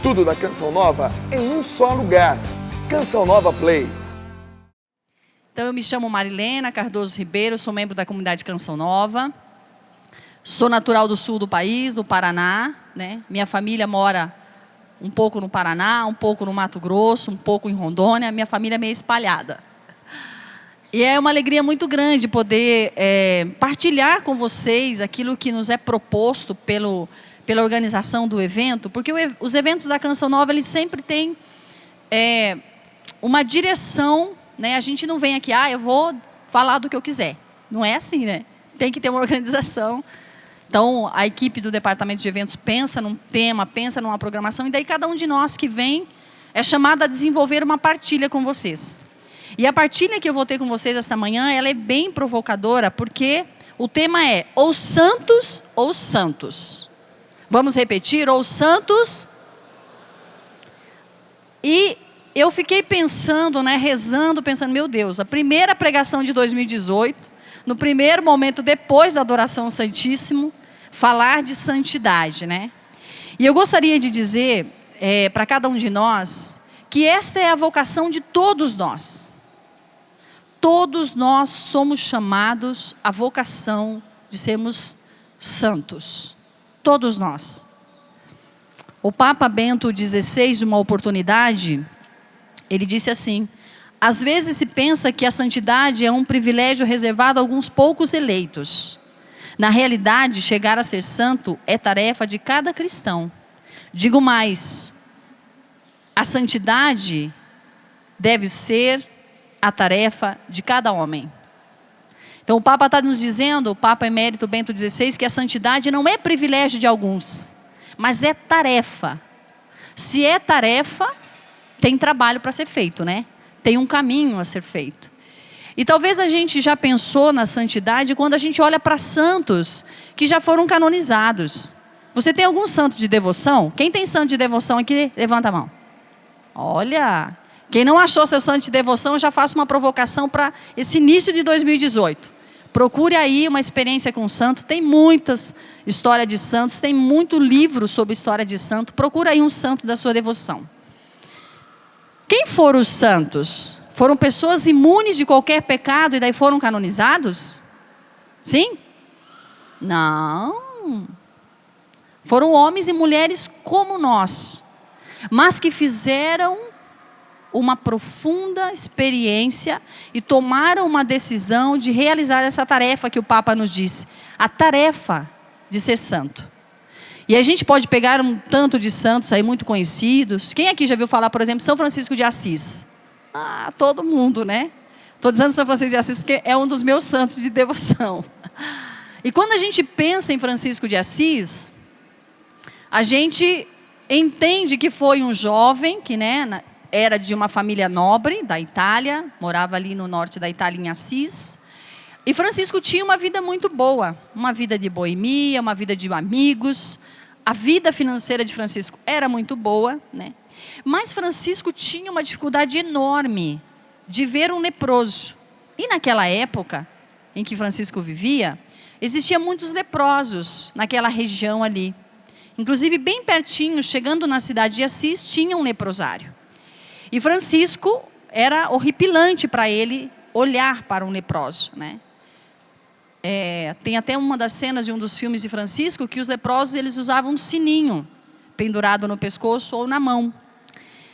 Tudo da Canção Nova em um só lugar. Canção Nova Play. Então, eu me chamo Marilena Cardoso Ribeiro, sou membro da comunidade Canção Nova. Sou natural do sul do país, do Paraná, né? Minha família mora um pouco no Paraná, um pouco no Mato Grosso, um pouco em Rondônia. Minha família é meio espalhada. E é uma alegria muito grande poder partilhar com vocês aquilo que nos é proposto pela organização do evento, porque os eventos da Canção Nova, eles sempre têm uma direção, né? A gente não vem aqui, eu vou falar do que eu quiser. Não é assim, né? Tem que ter uma organização. Então, a equipe do departamento de eventos pensa num tema, pensa numa programação, e daí cada um de nós que vem é chamado a desenvolver uma partilha com vocês. E a partilha que eu vou ter com vocês essa manhã, ela é bem provocadora, porque o tema é ou santos ou santos. Vamos repetir, ou santos. E eu fiquei pensando, né, rezando, pensando, meu Deus, a primeira pregação de 2018, no primeiro momento depois da adoração ao Santíssimo, falar de santidade, né? E eu gostaria de dizer para cada um de nós que esta é a vocação de todos nós. Todos nós somos chamados à vocação de sermos santos. Todos nós. O Papa Bento XVI, numa oportunidade, ele disse assim: às vezes se pensa que a santidade é um privilégio reservado a alguns poucos eleitos. Na realidade, chegar a ser santo é tarefa de cada cristão. Digo mais, a santidade deve ser a tarefa de cada homem. Então o Papa está nos dizendo, o Papa Emérito Bento XVI, que a santidade não é privilégio de alguns, mas é tarefa. Se é tarefa, tem trabalho para ser feito, né? Tem um caminho a ser feito. E talvez a gente já pensou na santidade quando a gente olha para santos que já foram canonizados. Você tem algum santo de devoção? Quem tem santo de devoção aqui, levanta a mão. Olha, quem não achou seu santo de devoção, eu já faço uma provocação para esse início de 2018. Procure aí uma experiência com o santo. Tem muitas histórias de santos, tem muito livro sobre história de santo. Procura aí um santo da sua devoção. Quem foram os santos? Foram pessoas imunes de qualquer pecado e daí foram canonizados? Sim? Não. Foram homens e mulheres como nós, mas que fizeram uma profunda experiência e tomaram uma decisão de realizar essa tarefa que o Papa nos disse, a tarefa de ser santo. E a gente pode pegar um tanto de santos aí muito conhecidos. Quem aqui já viu falar, por exemplo, São Francisco de Assis? Todo mundo, né? Estou dizendo São Francisco de Assis porque é um dos meus santos de devoção. E quando a gente pensa em Francisco de Assis, a gente entende que foi um jovem que, né, era de uma família nobre da Itália, morava ali no norte da Itália, em Assis. E Francisco tinha uma vida muito boa, uma vida de boemia, uma vida de amigos. A vida financeira de Francisco era muito boa, né? Mas Francisco tinha uma dificuldade enorme de ver um leproso. E naquela época em que Francisco vivia, existiam muitos leprosos naquela região ali. Inclusive, bem pertinho, chegando na cidade de Assis, tinha um leprosário. E Francisco, era horripilante para ele olhar para um leproso, né? Tem até uma das cenas de um dos filmes de Francisco que os leprosos, eles usavam um sininho pendurado no pescoço ou na mão.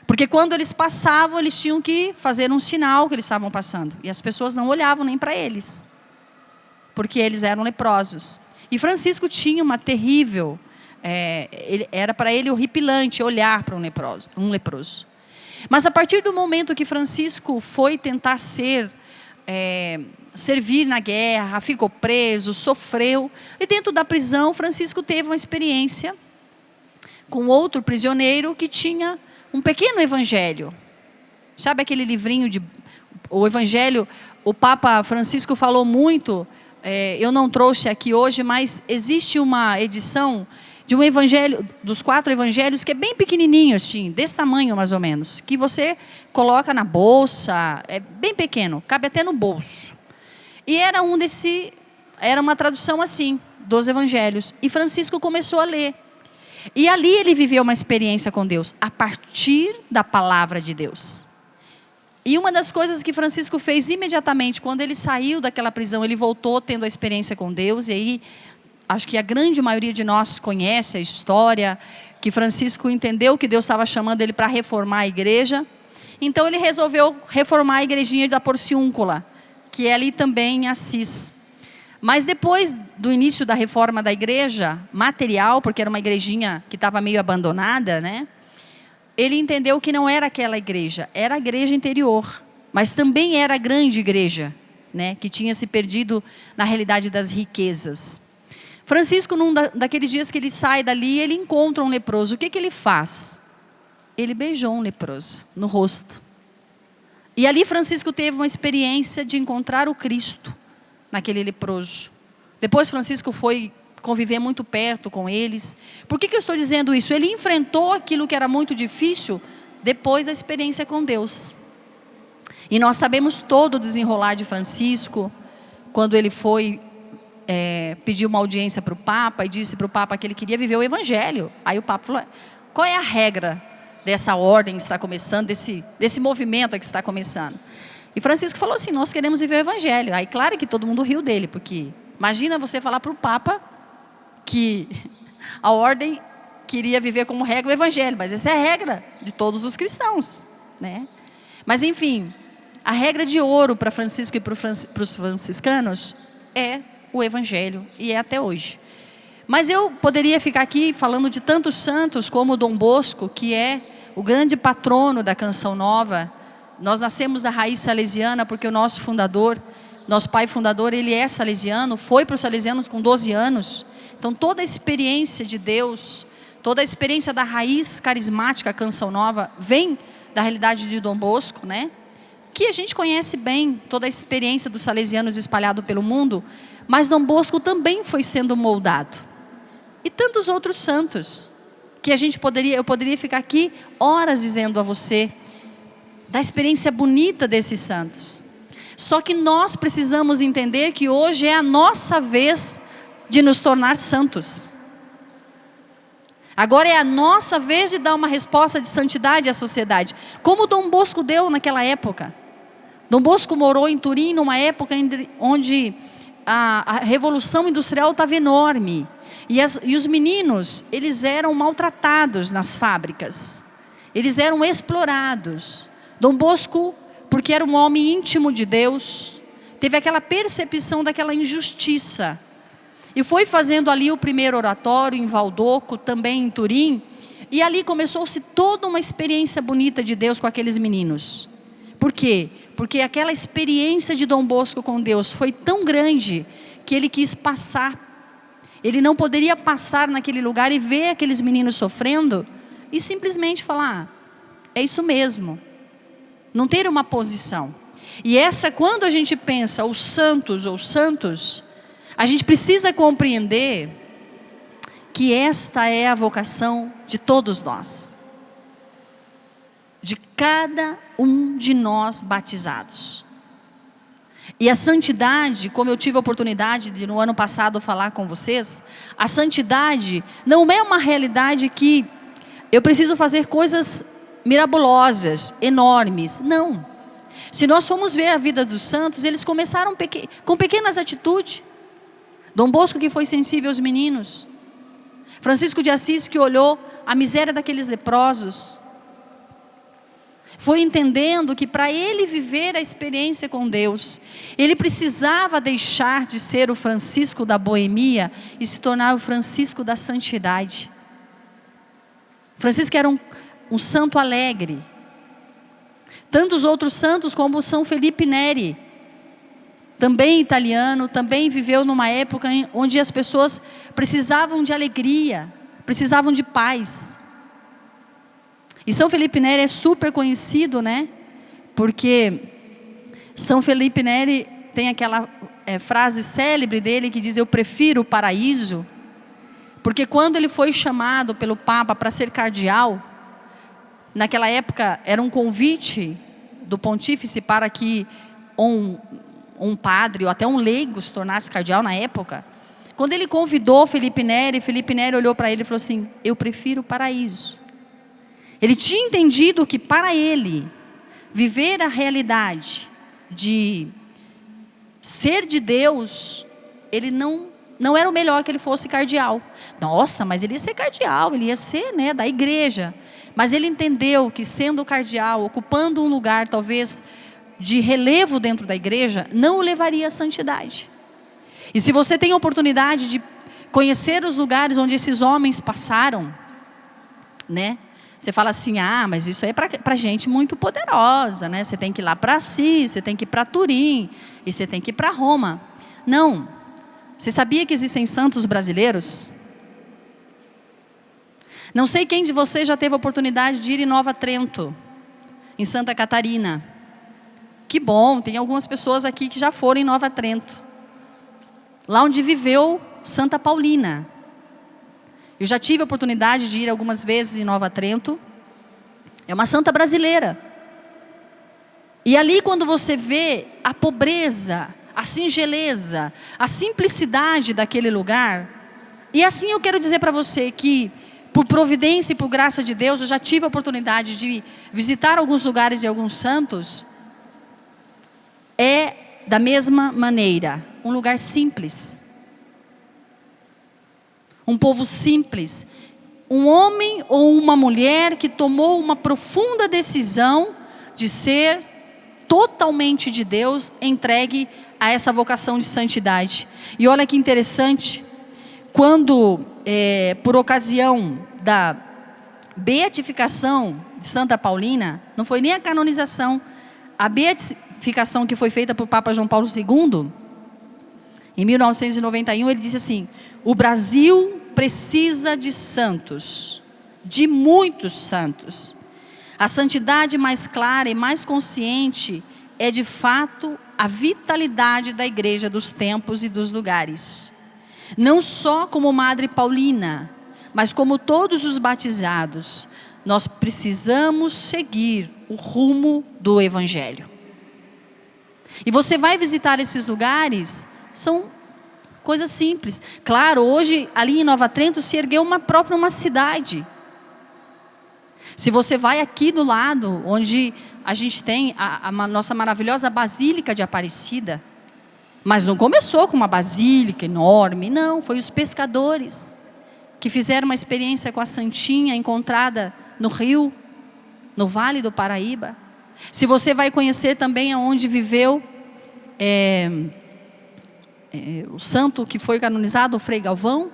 Porque quando eles passavam, eles tinham que fazer um sinal que eles estavam passando. E as pessoas não olhavam nem para eles, porque eles eram leprosos. E Francisco tinha uma terrível... era para ele horripilante olhar para um leproso. Mas a partir do momento que Francisco foi tentar servir na guerra, ficou preso, sofreu. E dentro da prisão, Francisco teve uma experiência com outro prisioneiro que tinha um pequeno evangelho. Sabe aquele livrinho o evangelho? O Papa Francisco falou muito, eu não trouxe aqui hoje, mas existe uma edição de um evangelho, dos 4 evangelhos, que é bem pequenininho, assim, desse tamanho mais ou menos, que você coloca na bolsa, é bem pequeno, cabe até no bolso. E era uma tradução assim, dos evangelhos. E Francisco começou a ler. E ali ele viveu uma experiência com Deus, a partir da palavra de Deus. E uma das coisas que Francisco fez imediatamente, quando ele saiu daquela prisão, ele voltou tendo a experiência com Deus. E aí, acho que a grande maioria de nós conhece a história, que Francisco entendeu que Deus estava chamando ele para reformar a igreja. Então ele resolveu reformar a igrejinha da Porciúncula, que é ali também em Assis. Mas depois do início da reforma da igreja, material, porque era uma igrejinha que estava meio abandonada, né? Ele entendeu que não era aquela igreja, era a igreja interior, mas também era a grande igreja, né? Que tinha se perdido na realidade das riquezas. Francisco, num daqueles dias que ele sai dali, ele encontra um leproso. O que ele faz? Ele beijou um leproso no rosto. E ali Francisco teve uma experiência de encontrar o Cristo naquele leproso. Depois Francisco foi conviver muito perto com eles. Por que eu estou dizendo isso? Ele enfrentou aquilo que era muito difícil depois da experiência com Deus. E nós sabemos todo o desenrolar de Francisco, quando ele foi pedir uma audiência para o Papa e disse para o Papa que ele queria viver o Evangelho. Aí o Papa falou: qual é a regra dessa ordem que está começando, desse movimento que está começando? E Francisco falou assim: nós queremos viver o Evangelho. Aí claro que todo mundo riu dele, porque imagina você falar para o Papa que a ordem queria viver como regra o Evangelho, mas essa é a regra de todos os cristãos, né? Mas enfim, a regra de ouro para Francisco e para os franciscanos é o Evangelho, e é até hoje. Mas eu poderia ficar aqui falando de tantos santos como Dom Bosco, que é o grande patrono da Canção Nova. Nós nascemos da raiz salesiana porque o nosso fundador, nosso pai fundador, ele é salesiano, foi para os salesianos com 12 anos. Então toda a experiência de Deus, toda a experiência da raiz carismática Canção Nova vem da realidade de Dom Bosco, né? Que a gente conhece bem, toda a experiência dos salesianos espalhado pelo mundo, mas Dom Bosco também foi sendo moldado. E tantos outros santos, que eu poderia ficar aqui horas dizendo a você da experiência bonita desses santos. Só que nós precisamos entender que hoje é a nossa vez de nos tornar santos. Agora é a nossa vez de dar uma resposta de santidade à sociedade, como Dom Bosco deu naquela época. Dom Bosco morou em Turim numa época onde a revolução industrial estava enorme. E os meninos, eles eram maltratados nas fábricas. Eles eram explorados. Dom Bosco, porque era um homem íntimo de Deus, teve aquela percepção daquela injustiça. E foi fazendo ali o primeiro oratório em Valdoco, também em Turim. E ali começou-se toda uma experiência bonita de Deus com aqueles meninos. Por quê? Porque aquela experiência de Dom Bosco com Deus foi tão grande que ele quis passar. Ele não poderia passar naquele lugar e ver aqueles meninos sofrendo e simplesmente falar: é isso mesmo. Não ter uma posição. E quando a gente pensa os santos, a gente precisa compreender que esta é a vocação de todos nós. De cada um de nós batizados. E a santidade, como eu tive a oportunidade de no ano passado falar com vocês, a santidade não é uma realidade que eu preciso fazer coisas mirabolosas, enormes. Não. Se nós formos ver a vida dos santos, eles começaram com pequenas atitudes. Dom Bosco, que foi sensível aos meninos. Francisco de Assis, que olhou a miséria daqueles leprosos. Foi entendendo que para ele viver a experiência com Deus, ele precisava deixar de ser o Francisco da boemia e se tornar o Francisco da santidade. Francisco era um santo alegre. Tantos outros santos como São Felipe Neri, também italiano, também viveu numa época onde as pessoas precisavam de alegria, precisavam de paz. E São Felipe Neri é super conhecido, né? Porque São Felipe Neri tem aquela frase célebre dele que diz: eu prefiro o paraíso. Porque quando ele foi chamado pelo Papa para ser cardeal, naquela época era um convite do pontífice para que um padre ou até um leigo se tornasse cardeal na época. Quando ele convidou Felipe Neri olhou para ele e falou assim: eu prefiro o paraíso. Ele tinha entendido que para ele, viver a realidade de ser de Deus, ele não era o melhor que ele fosse cardeal. Nossa, mas ele ia ser cardeal, ele ia ser, né, da igreja. Mas ele entendeu que sendo cardeal, ocupando um lugar talvez de relevo dentro da igreja, não o levaria à santidade. E se você tem a oportunidade de conhecer os lugares onde esses homens passaram, né? Você fala assim: ah, mas isso aí é para gente muito poderosa, né? Você tem que ir lá para Assis, você tem que ir para Turim, e você tem que ir para Roma. Não. Você sabia que existem santos brasileiros? Não sei quem de vocês já teve a oportunidade de ir em Nova Trento, em Santa Catarina. Que bom, tem algumas pessoas aqui que já foram em Nova Trento. Lá onde viveu Santa Paulina. Eu já tive a oportunidade de ir algumas vezes em Nova Trento. É uma santa brasileira. E ali quando você vê a pobreza, a singeleza, a simplicidade daquele lugar. E assim eu quero dizer para você que, por providência e por graça de Deus, eu já tive a oportunidade de visitar alguns lugares de alguns santos. É da mesma maneira, um lugar simples. Um povo simples. Um homem ou uma mulher que tomou uma profunda decisão de ser totalmente de Deus, entregue a essa vocação de santidade. E olha que interessante, quando, por ocasião da beatificação de Santa Paulina, não foi nem a canonização, a beatificação que foi feita por Papa João Paulo II, em 1991, ele disse assim: o Brasil precisa de santos, de muitos santos. A santidade mais clara e mais consciente é de fato a vitalidade da igreja dos tempos e dos lugares. Não só como Madre Paulina, mas como todos os batizados, nós precisamos seguir o rumo do Evangelho. E você vai visitar esses lugares, são coisas simples. Claro, hoje ali em Nova Trento se ergueu uma cidade. Se você vai aqui do lado, onde a gente tem a nossa maravilhosa Basílica de Aparecida, mas não começou com uma basílica enorme, não, foi os pescadores que fizeram uma experiência com a Santinha encontrada no rio, no Vale do Paraíba. Se você vai conhecer também aonde viveu o santo que foi canonizado, o Frei Galvão,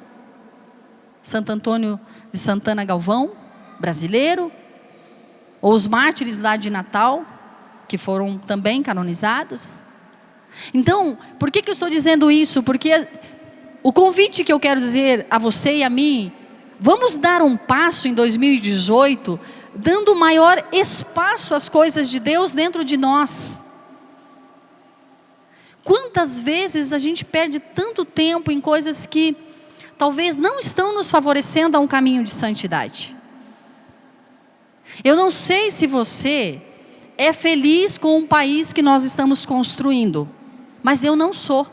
Santo Antônio de Santana Galvão, brasileiro, ou os mártires lá de Natal, que foram também canonizados. Então, por que eu estou dizendo isso? Porque o convite que eu quero dizer a você e a mim, vamos dar um passo em 2018, dando maior espaço às coisas de Deus dentro de nós. Quantas vezes a gente perde tanto tempo em coisas que talvez não estão nos favorecendo a um caminho de santidade. Eu não sei se você é feliz com o país que nós estamos construindo, mas eu não sou.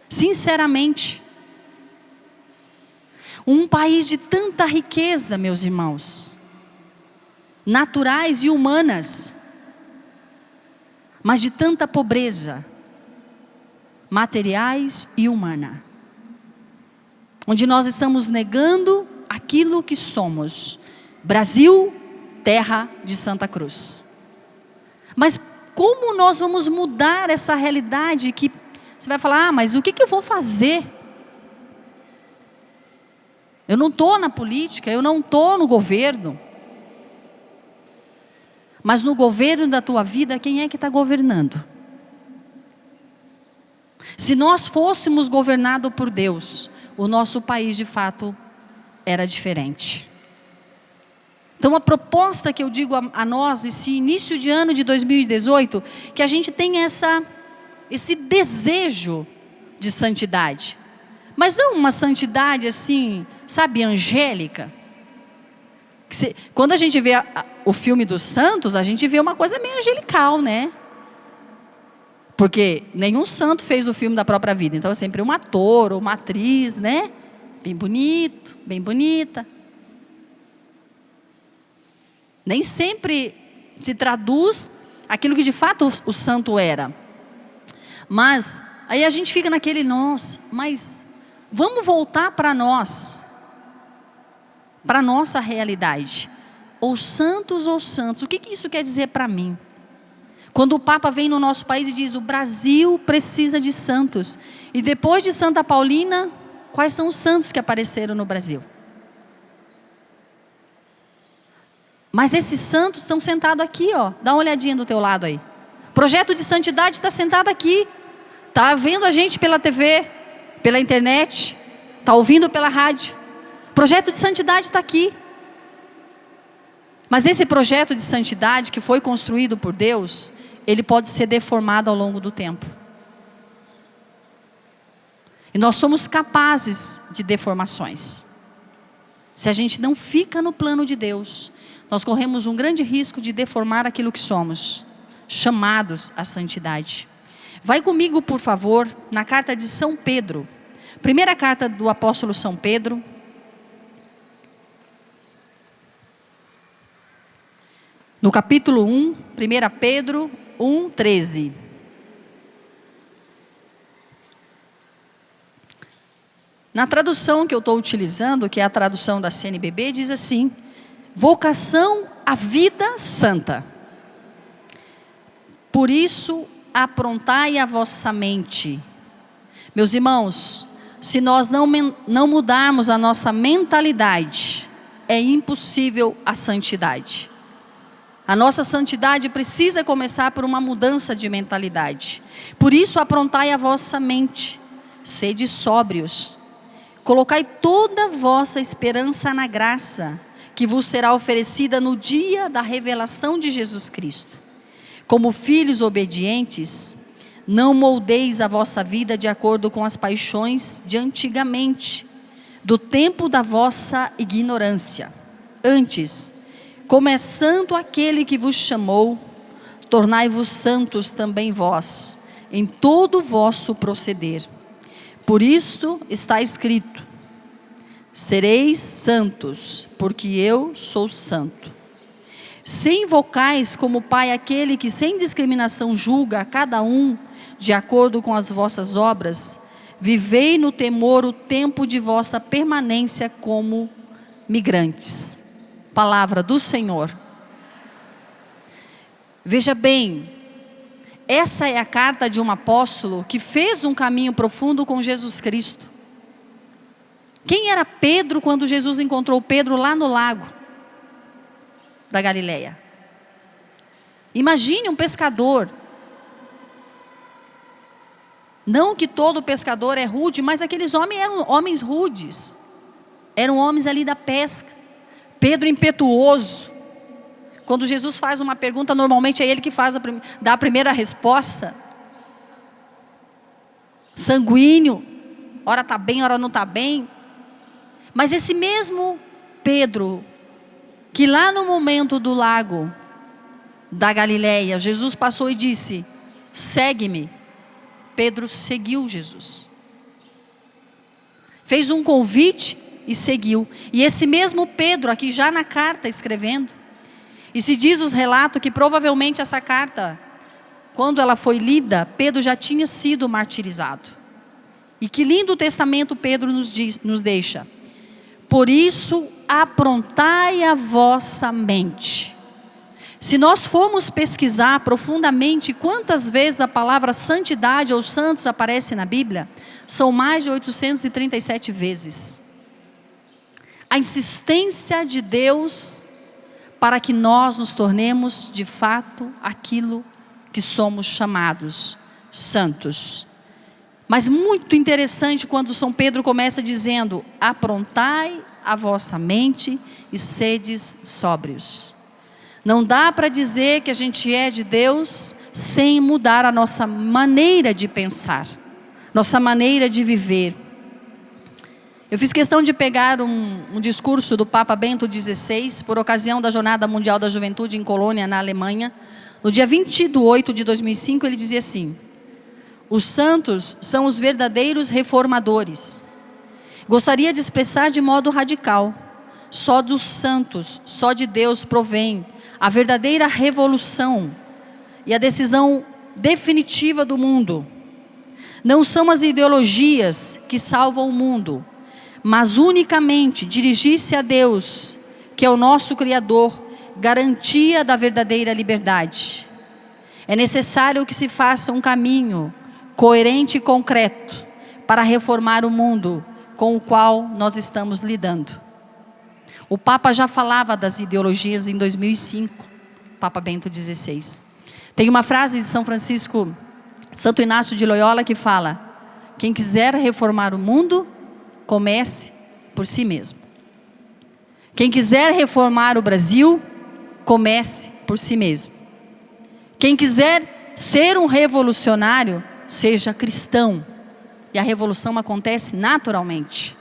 Sinceramente. Um país de tanta riqueza, meus irmãos, naturais e humanas, mas de tanta pobreza, materiais e humana, onde nós estamos negando aquilo que somos. Brasil, terra de Santa Cruz. Mas como nós vamos mudar essa realidade que você vai falar: ah, mas o que eu vou fazer? Eu não estou na política, eu não estou no governo. Mas no governo da tua vida, quem é que está governando? Se nós fôssemos governados por Deus, o nosso país de fato era diferente. Então a proposta que eu digo a nós, esse início de ano de 2018, que a gente tenha esse desejo de santidade. Mas não uma santidade assim, sabe, angélica. Quando a gente vê o filme dos santos, a gente vê uma coisa meio angelical, né? Porque nenhum santo fez o filme da própria vida. Então é sempre um ator ou uma atriz, né? Bem bonito, bem bonita. Nem sempre se traduz aquilo que de fato o santo era. Mas aí a gente fica naquele, nossa, mas vamos voltar para nós, para a nossa realidade. Ou santos, o que isso quer dizer para mim? Quando o Papa vem no nosso país e diz, o Brasil precisa de santos. E depois de Santa Paulina, quais são os santos que apareceram no Brasil? Mas esses santos estão sentados aqui, ó. Dá uma olhadinha do teu lado aí. O projeto de santidade está sentado aqui. Está vendo a gente pela TV, pela internet. Está ouvindo pela rádio. O projeto de santidade está aqui. Mas esse projeto de santidade que foi construído por Deus, ele pode ser deformado ao longo do tempo. E nós somos capazes de deformações. Se a gente não fica no plano de Deus, nós corremos um grande risco de deformar aquilo que somos, chamados à santidade. Vai comigo, por favor, na carta de São Pedro. Primeira carta do apóstolo São Pedro. No capítulo 1, 1 Pedro 1:13. Na tradução que eu estou utilizando, que é a tradução da CNBB, diz assim: vocação à vida santa. Por isso, aprontai a vossa mente. Meus irmãos, se nós não mudarmos a nossa mentalidade, é impossível a santidade. A nossa santidade precisa começar por uma mudança de mentalidade. Por isso, aprontai a vossa mente, sede sóbrios. Colocai toda a vossa esperança na graça, que vos será oferecida no dia da revelação de Jesus Cristo. Como filhos obedientes, não moldeis a vossa vida de acordo com as paixões de antigamente, do tempo da vossa ignorância. Antes, começando aquele que vos chamou, tornai-vos santos também vós, em todo o vosso proceder. Por isto está escrito: sereis santos, porque eu sou santo. Se invocais como Pai aquele que sem discriminação julga a cada um de acordo com as vossas obras, vivei no temor o tempo de vossa permanência como migrantes. Palavra do Senhor. Veja bem, essa é a carta de um apóstolo que fez um caminho profundo com Jesus Cristo. Quem era Pedro quando Jesus encontrou Pedro lá no lago da Galileia? Imagine um pescador. Não que todo pescador é rude, mas aqueles homens eram homens rudes. Eram homens ali da pesca. Pedro impetuoso. Quando Jesus faz uma pergunta, normalmente é ele que dá a primeira resposta. Sanguíneo. Ora está bem, ora não está bem. Mas esse mesmo Pedro, que lá no momento do lago da Galileia, Jesus passou e disse: segue-me. Pedro seguiu Jesus. Fez um convite e seguiu. E esse mesmo Pedro, aqui já na carta escrevendo, e se diz os relatos que provavelmente essa carta, quando ela foi lida, Pedro já tinha sido martirizado. E que lindo testamento Pedro nos deixa. Por isso, aprontai a vossa mente. Se nós formos pesquisar profundamente quantas vezes a palavra santidade ou santos aparece na Bíblia, são mais de 837 vezes. A insistência de Deus para que nós nos tornemos de fato aquilo que somos chamados, santos. Mas muito interessante quando São Pedro começa dizendo: aprontai a vossa mente e sedes sóbrios. Não dá para dizer que a gente é de Deus sem mudar a nossa maneira de pensar, nossa maneira de viver. Eu fiz questão de pegar um discurso do Papa Bento XVI, por ocasião da Jornada Mundial da Juventude em Colônia, na Alemanha. No dia 20 de 8 de 2005, ele dizia assim: Os santos são os verdadeiros reformadores. Gostaria de expressar de modo radical: só dos santos, só de Deus provém a verdadeira revolução e a decisão definitiva do mundo. Não são as ideologias que salvam o mundo, mas unicamente dirigir-se a Deus, que é o nosso Criador, garantia da verdadeira liberdade. É necessário que se faça um caminho coerente e concreto para reformar o mundo com o qual nós estamos lidando. O Papa já falava das ideologias em 2005, Papa Bento XVI. Tem uma frase de São Francisco, Santo Inácio de Loyola, que fala: quem quiser reformar o mundo, comece por si mesmo. Quem quiser reformar o Brasil, comece por si mesmo. Quem quiser ser um revolucionário, seja cristão. E a revolução acontece naturalmente.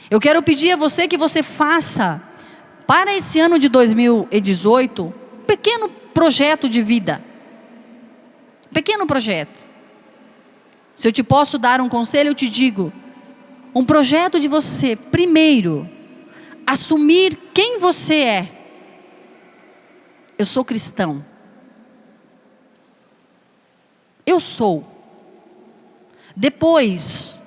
Eu quero pedir a você que você faça, para esse ano de 2018, um pequeno projeto de vida. Pequeno projeto. Se eu te posso dar um conselho, eu te digo: um projeto de você, primeiro, assumir quem você é. Eu sou cristão. Eu sou. Depois,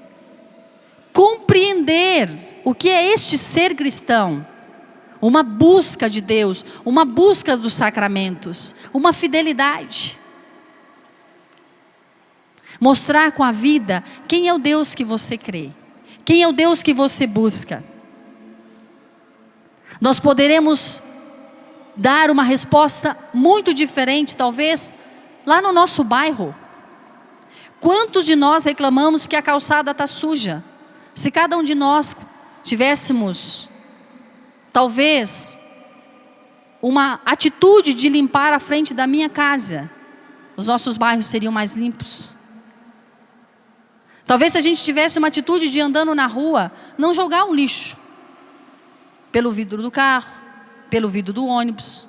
compreender o que é este ser cristão. Uma busca de Deus, uma busca dos sacramentos, uma fidelidade. Mostrar com a vida quem é o Deus que você crê, quem é o Deus que você busca. Nós poderemos dar uma resposta muito diferente, talvez, lá no nosso bairro. Quantos de nós reclamamos que a calçada está suja? Se cada um de nós tivéssemos, talvez, uma atitude de limpar a frente da minha casa, os nossos bairros seriam mais limpos. Talvez se a gente tivesse uma atitude de andando na rua, não jogar um lixo pelo vidro do carro, pelo vidro do ônibus,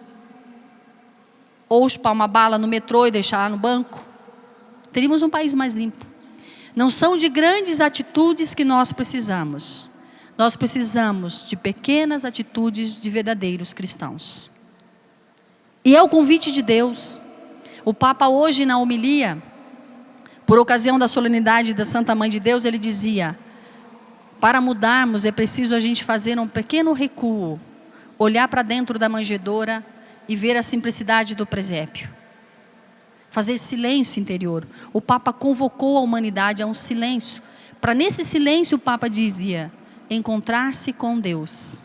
ou chupar uma bala no metrô e deixar lá no banco. Teríamos um país mais limpo. Não são de grandes atitudes que nós precisamos. Nós precisamos de pequenas atitudes de verdadeiros cristãos. E é o convite de Deus. O Papa hoje na homilia, por ocasião da solenidade da Santa Mãe de Deus, ele dizia: para mudarmos é preciso a gente fazer um pequeno recuo, olhar para dentro da manjedoura e ver a simplicidade do presépio. Fazer silêncio interior. O Papa convocou a humanidade a um silêncio. Para nesse silêncio o Papa dizia: encontrar-se com Deus.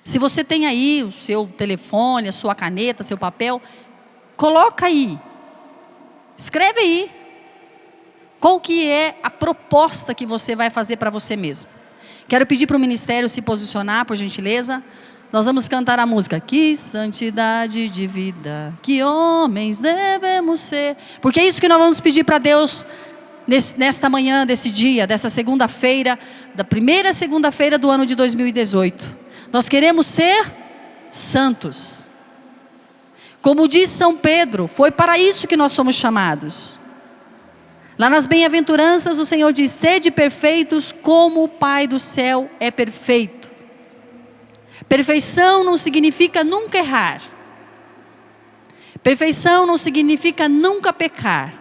Se você tem aí o seu telefone, a sua caneta, seu papel, coloca aí. Escreve aí. Qual que é a proposta que você vai fazer para você mesmo? Quero pedir para o ministério se posicionar, por gentileza. Nós vamos cantar a música: que santidade de vida, que homens devemos ser. Porque é isso que nós vamos pedir para Deus nesta manhã, desse dia, dessa segunda-feira, da primeira segunda-feira do ano de 2018. Nós queremos ser santos. Como diz São Pedro, foi para isso que nós somos chamados. Lá nas bem-aventuranças o Senhor diz: sede perfeitos como o Pai do céu é perfeito. Perfeição não significa nunca errar. Perfeição não significa nunca pecar.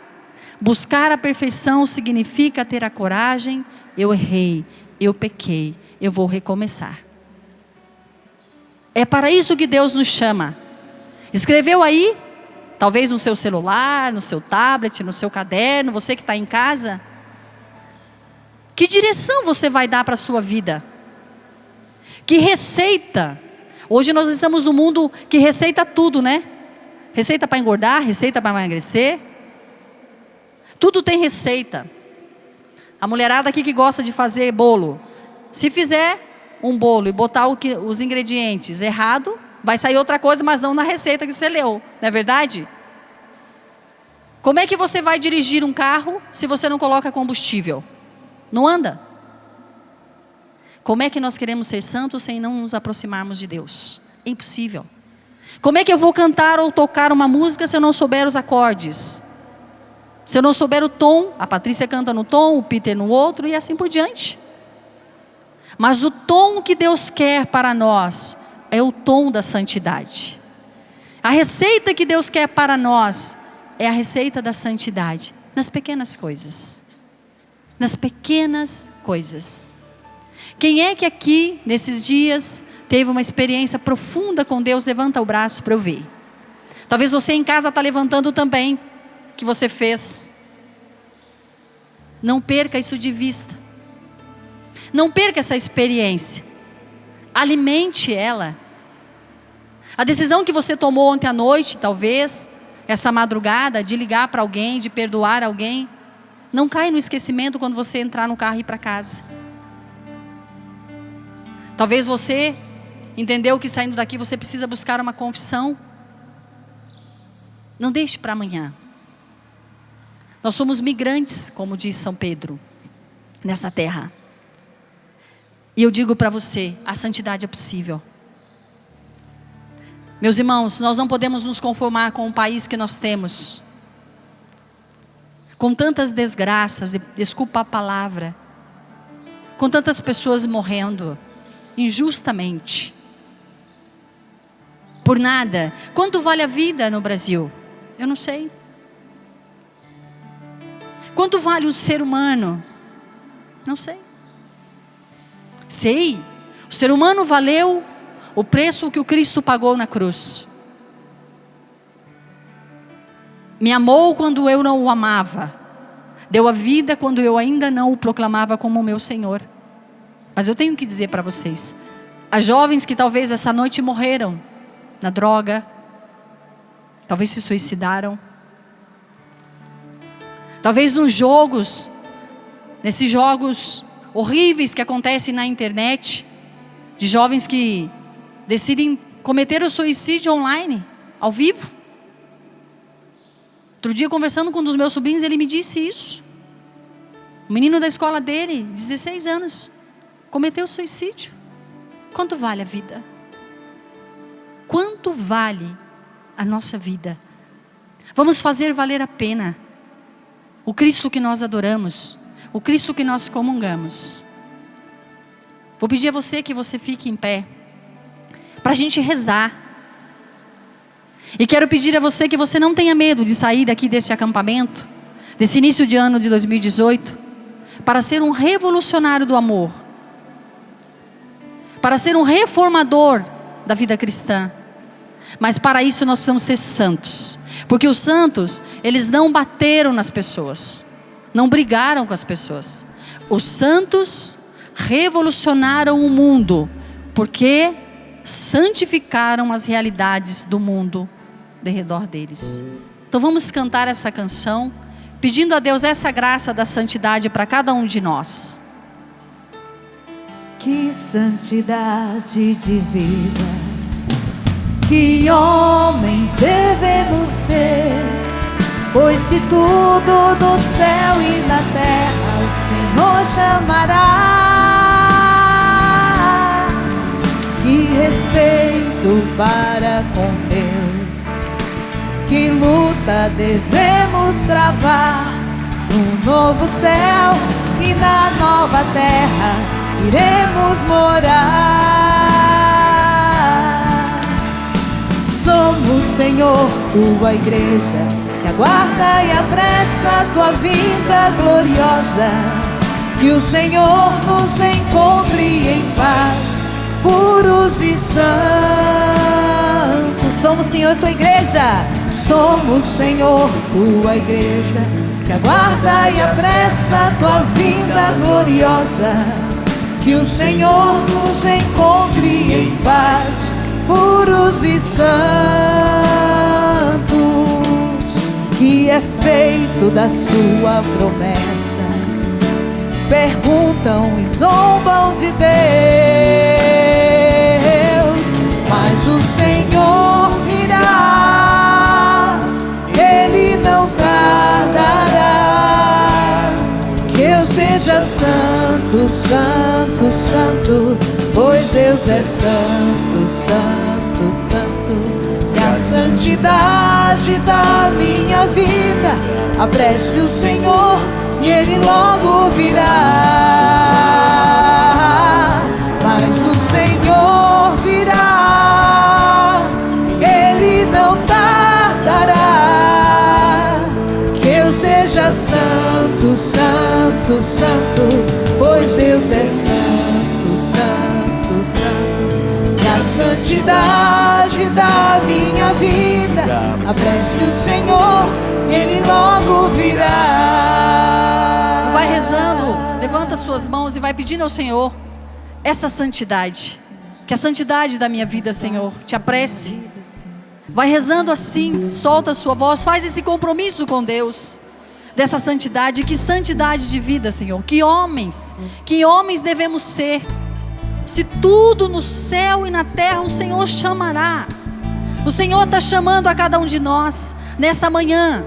Buscar a perfeição significa ter a coragem: eu errei, eu pequei, eu vou recomeçar. É para isso que Deus nos chama. Escreveu aí? Talvez no seu celular, no seu tablet, no seu caderno, você que está em casa. Que direção você vai dar para a sua vida? Que receita? Hoje nós estamos num mundo que receita tudo, né? Receita para engordar, receita para emagrecer. Tudo tem receita. A mulherada aqui que gosta de fazer bolo, se fizer um bolo e botar os ingredientes errado, vai sair outra coisa, mas não na receita que você leu, não é verdade? Como é que você vai dirigir um carro se você não coloca combustível? Não anda. Como é que nós queremos ser santos sem não nos aproximarmos de Deus? É impossível. Como é que eu vou cantar ou tocar uma música se eu não souber os acordes? Se eu não souber o tom, a Patrícia canta no tom, o Peter no outro e assim por diante. Mas o tom que Deus quer para nós é o tom da santidade. A receita que Deus quer para nós é a receita da santidade. Nas pequenas coisas. Nas pequenas coisas. Quem é que aqui, nesses dias, teve uma experiência profunda com Deus? Levanta o braço para eu ver. Talvez você em casa está levantando também, que você fez. Não perca isso de vista. Não perca essa experiência. Alimente ela. A decisão que você tomou ontem à noite, talvez, essa madrugada, de ligar para alguém, de perdoar alguém, não caia no esquecimento quando você entrar no carro e ir para casa. Talvez você entendeu que saindo daqui você precisa buscar uma confissão. Não deixe para amanhã. Nós somos migrantes, como diz São Pedro, nessa terra. E eu digo para você, a santidade é possível. Meus irmãos, nós não podemos nos conformar com o país que nós temos. Com tantas desgraças, desculpa a palavra. Com tantas pessoas morrendo, injustamente. Por nada. Quanto vale a vida no Brasil? Eu não sei. Quanto vale o ser humano? Não sei. Sei. O ser humano valeu o preço que o Cristo pagou na cruz. Me amou quando eu não o amava. Deu a vida quando eu ainda não o proclamava como meu Senhor. Mas eu tenho que dizer para vocês, as jovens que talvez essa noite morreram na droga, talvez se suicidaram, talvez nesses jogos horríveis que acontecem na internet, de jovens que decidem cometer o suicídio online, ao vivo. Outro dia, conversando com um dos meus sobrinhos, ele me disse isso. O menino da escola dele, 16 anos, cometeu suicídio. Quanto vale a vida? Quanto vale a nossa vida? Vamos fazer valer a pena o Cristo que nós adoramos, o Cristo que nós comungamos. Vou pedir a você que você fique em pé, para a gente rezar. E quero pedir a você que você não tenha medo de sair daqui desse acampamento, desse início de ano de 2018, para ser um revolucionário do amor, para ser um reformador da vida cristã. Mas para isso nós precisamos ser santos, porque os santos, eles não bateram nas pessoas, não brigaram com as pessoas. Os santos revolucionaram o mundo, porque santificaram as realidades do mundo de redor deles. Então vamos cantar essa canção, pedindo a Deus essa graça da santidade para cada um de nós. Que santidade de vida, que homens devemos ser, pois se tudo do céu e da terra o Senhor chamará. Que respeito para com Deus, que luta devemos travar, no novo céu e na nova terra iremos morar. Somos, Senhor, tua igreja, que aguarda e apressa a tua vinda gloriosa. Que o Senhor nos encontre em paz, puros e santos. Somos, Senhor, tua igreja. Somos, Senhor, tua igreja, que aguarda e apressa a tua vinda gloriosa. Que o Senhor nos encontre em paz, puros e santos. Que é feito da sua promessa. Perguntam e zombam de Deus, mas o Senhor virá, Ele não tardará. Que eu seja santo, santo, santo, pois Deus é santo, santo, santo. Que a santidade santidade da minha vida. Apresse o Senhor e Ele logo virá. Mas o Senhor virá, Ele não tardará. Que eu seja santo, santo, santo, pois Deus é santo, santo, santo. E a santidade da minha vida, apresse o Senhor, Ele logo virá. Vai rezando, levanta suas mãos e vai pedindo ao Senhor essa santidade. Que a santidade da minha vida, Senhor, te apresse. Vai rezando assim, solta a sua voz, faz esse compromisso com Deus dessa santidade. Que santidade de vida, Senhor. Que homens devemos ser. Se tudo no céu e na terra o Senhor chamará. O Senhor está chamando a cada um de nós nessa manhã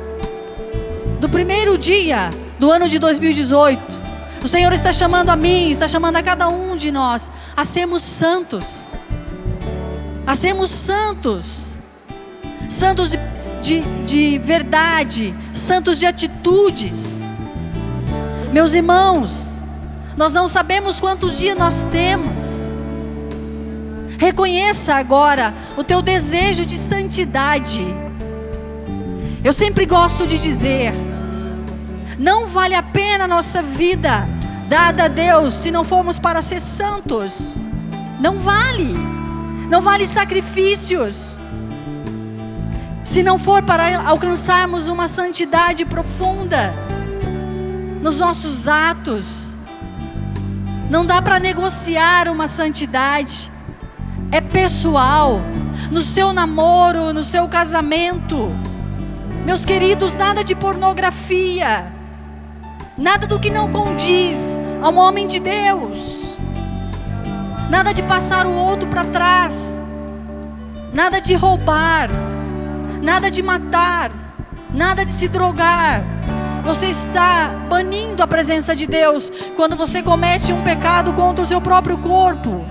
do primeiro dia do ano de 2018. O Senhor está chamando a mim, está chamando a cada um de nós a sermos santos. A sermos santos. Santos de verdade, santos de atitudes. Meus irmãos, nós não sabemos quantos dias nós temos. Reconheça agora o teu desejo de santidade. Eu sempre gosto de dizer, não vale a pena a nossa vida dada a Deus se não formos para ser santos. Não vale. Não vale sacrifícios se não for para alcançarmos uma santidade profunda nos nossos atos. Não dá para negociar uma santidade. É pessoal. No seu namoro, no seu casamento. Meus queridos, nada de pornografia. Nada do que não condiz a um homem de Deus. Nada de passar o outro para trás. Nada de roubar. Nada de matar. Nada de se drogar. Você está banindo a presença de Deus quando você comete um pecado contra o seu próprio corpo.